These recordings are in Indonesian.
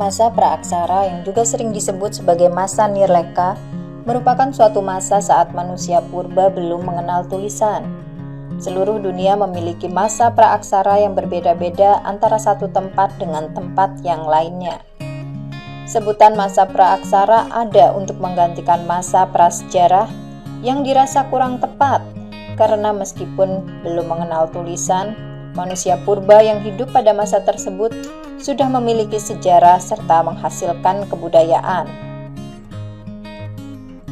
Masa praaksara yang juga sering disebut sebagai masa nirleka merupakan suatu masa saat manusia purba belum mengenal tulisan. Seluruh dunia memiliki masa praaksara yang berbeda-beda antara satu tempat dengan tempat yang lainnya. Sebutan masa praaksara ada untuk menggantikan masa prasejarah yang dirasa kurang tepat karena meskipun belum mengenal tulisan, manusia purba yang hidup pada masa tersebut sudah memiliki sejarah serta menghasilkan kebudayaan.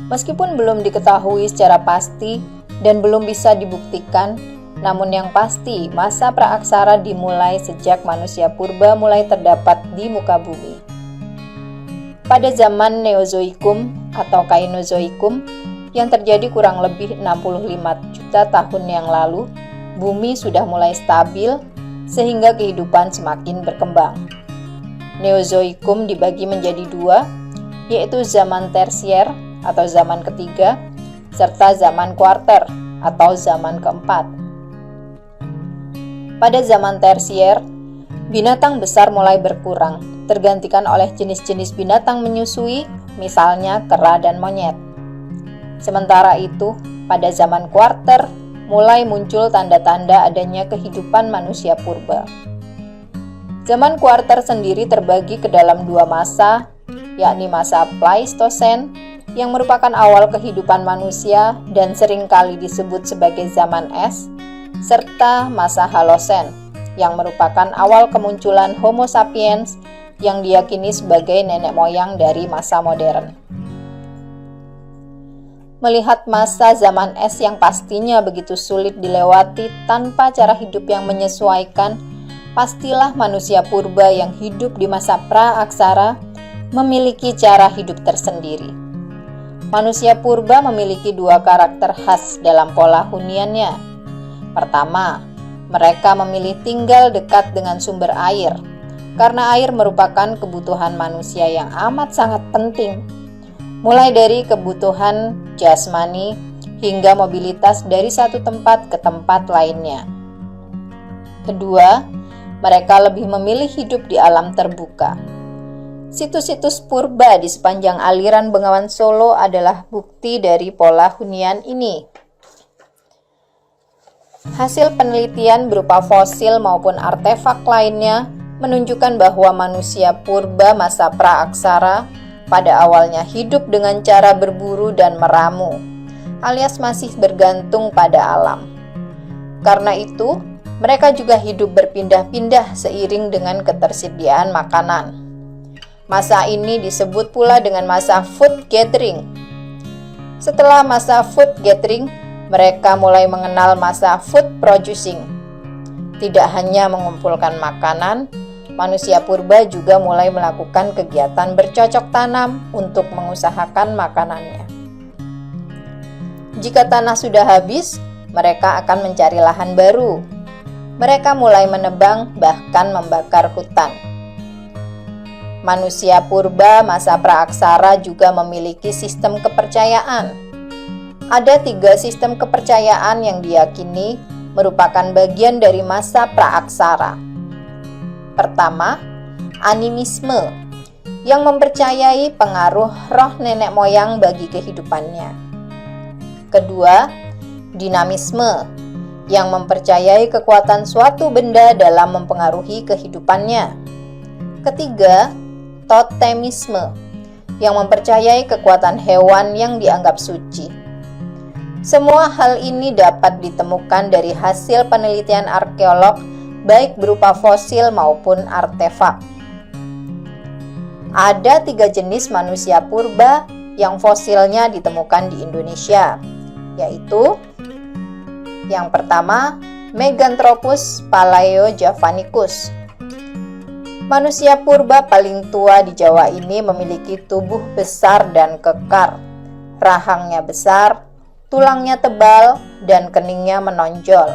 Meskipun belum diketahui secara pasti dan belum bisa dibuktikan, namun yang pasti masa praaksara dimulai sejak manusia purba mulai terdapat di muka bumi. Pada zaman Neozoikum atau Kainozoikum yang terjadi kurang lebih 65 juta tahun yang lalu, bumi sudah mulai stabil sehingga kehidupan semakin berkembang. Neozoikum dibagi menjadi dua, yaitu zaman tersier atau zaman ketiga, serta zaman kuarter atau zaman keempat. Pada zaman tersier, binatang besar mulai berkurang, tergantikan oleh jenis-jenis binatang menyusui, misalnya kera dan monyet. Sementara itu, pada zaman kuarter, mulai muncul tanda-tanda adanya kehidupan manusia purba. Zaman kuarter sendiri terbagi ke dalam dua masa, yakni masa Pleistosen yang merupakan awal kehidupan manusia dan seringkali disebut sebagai zaman es, serta masa Halosen yang merupakan awal kemunculan Homo sapiens yang diyakini sebagai nenek moyang dari masa modern. Melihat masa zaman es yang pastinya begitu sulit dilewati tanpa cara hidup yang menyesuaikan, pastilah manusia purba yang hidup di masa praaksara memiliki cara hidup tersendiri. Manusia purba memiliki dua karakter khas dalam pola huniannya. Pertama, mereka memilih tinggal dekat dengan sumber air, karena air merupakan kebutuhan manusia yang amat sangat penting. Mulai dari kebutuhan jasmani hingga mobilitas dari satu tempat ke tempat lainnya. Kedua, mereka lebih memilih hidup di alam terbuka. Situs-situs purba di sepanjang aliran Bengawan Solo adalah bukti dari pola hunian ini. Hasil penelitian berupa fosil maupun artefak lainnya menunjukkan bahwa manusia purba masa praaksara pada awalnya hidup dengan cara berburu dan meramu, alias masih bergantung pada alam. Karena itu, mereka juga hidup berpindah-pindah seiring dengan ketersediaan makanan. Masa ini disebut pula dengan masa food gathering. Setelah masa food gathering, mereka mulai mengenal masa food producing. Tidak hanya mengumpulkan makanan, manusia purba juga mulai melakukan kegiatan bercocok tanam untuk mengusahakan makanannya. Jika tanah sudah habis, mereka akan mencari lahan baru. Mereka mulai menebang, bahkan membakar hutan. Manusia purba masa praaksara juga memiliki sistem kepercayaan. Ada 3 sistem kepercayaan yang diyakini merupakan bagian dari masa praaksara. Pertama, animisme yang mempercayai pengaruh roh nenek moyang bagi kehidupannya. Kedua, dinamisme yang mempercayai kekuatan suatu benda dalam mempengaruhi kehidupannya. Ketiga, totemisme yang mempercayai kekuatan hewan yang dianggap suci. Semua hal ini dapat ditemukan dari hasil penelitian arkeolog baik berupa fosil maupun artefak. Ada 3 jenis manusia purba yang fosilnya ditemukan di Indonesia, yaitu yang pertama, Meganthropus palaeojavanicus. Manusia purba paling tua di Jawa ini memiliki tubuh besar dan kekar, rahangnya besar, tulangnya tebal, dan keningnya menonjol.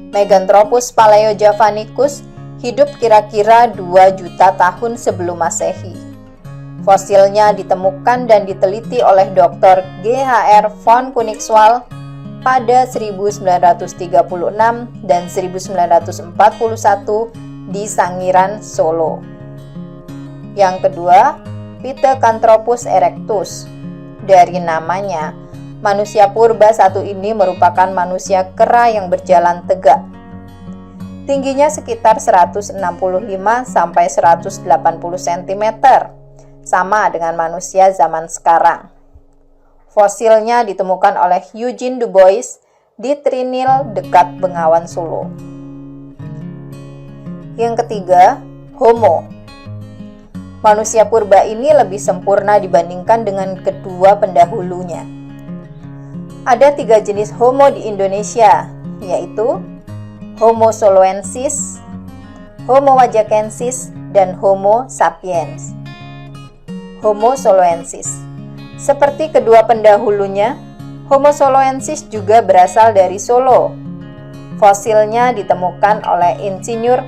Meganthropus palaeojavanicus hidup kira-kira 2 juta tahun sebelum Masehi. Fosilnya ditemukan dan diteliti oleh Dr. G.H.R. von Koenigswald pada 1936 dan 1941 di Sangiran, Solo. Yang kedua, Pithecanthropus erectus. Dari namanya, manusia purba satu ini merupakan manusia kera yang berjalan tegak. Tingginya sekitar 165 sampai 180 cm, sama dengan manusia zaman sekarang. Fosilnya ditemukan oleh Eugene Du Bois di Trinil dekat Bengawan Solo. Yang ketiga, Homo. Manusia purba ini lebih sempurna dibandingkan dengan kedua pendahulunya. Ada 3 jenis Homo di Indonesia, yaitu Homo soloensis, Homo wajakensis, dan Homo sapiens. Homo soloensis. Seperti kedua pendahulunya, Homo soloensis juga berasal dari Solo. Fosilnya ditemukan oleh Insinyur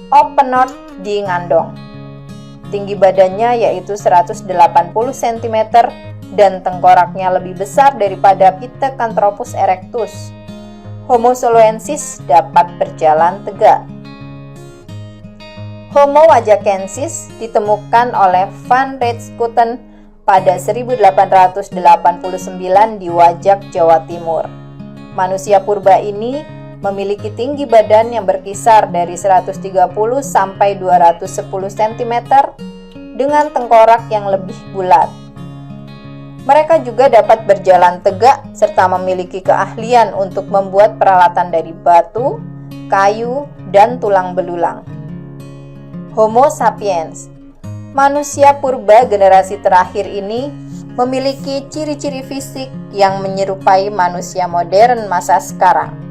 Openoth di Ngandong. Tinggi badannya yaitu 180 cm dan tengkoraknya lebih besar daripada Pithecanthropus erectus. Homo soloensis dapat berjalan tegak. Homo wajakensis ditemukan oleh Van Rietschoten pada 1889 di Wajak, Jawa Timur. Manusia purba ini memiliki tinggi badan yang berkisar dari 130 sampai 210 cm dengan tengkorak yang lebih bulat. Mereka juga dapat berjalan tegak serta memiliki keahlian untuk membuat peralatan dari batu, kayu, dan tulang belulang. Homo sapiens. Manusia purba generasi terakhir ini memiliki ciri-ciri fisik yang menyerupai manusia modern masa sekarang.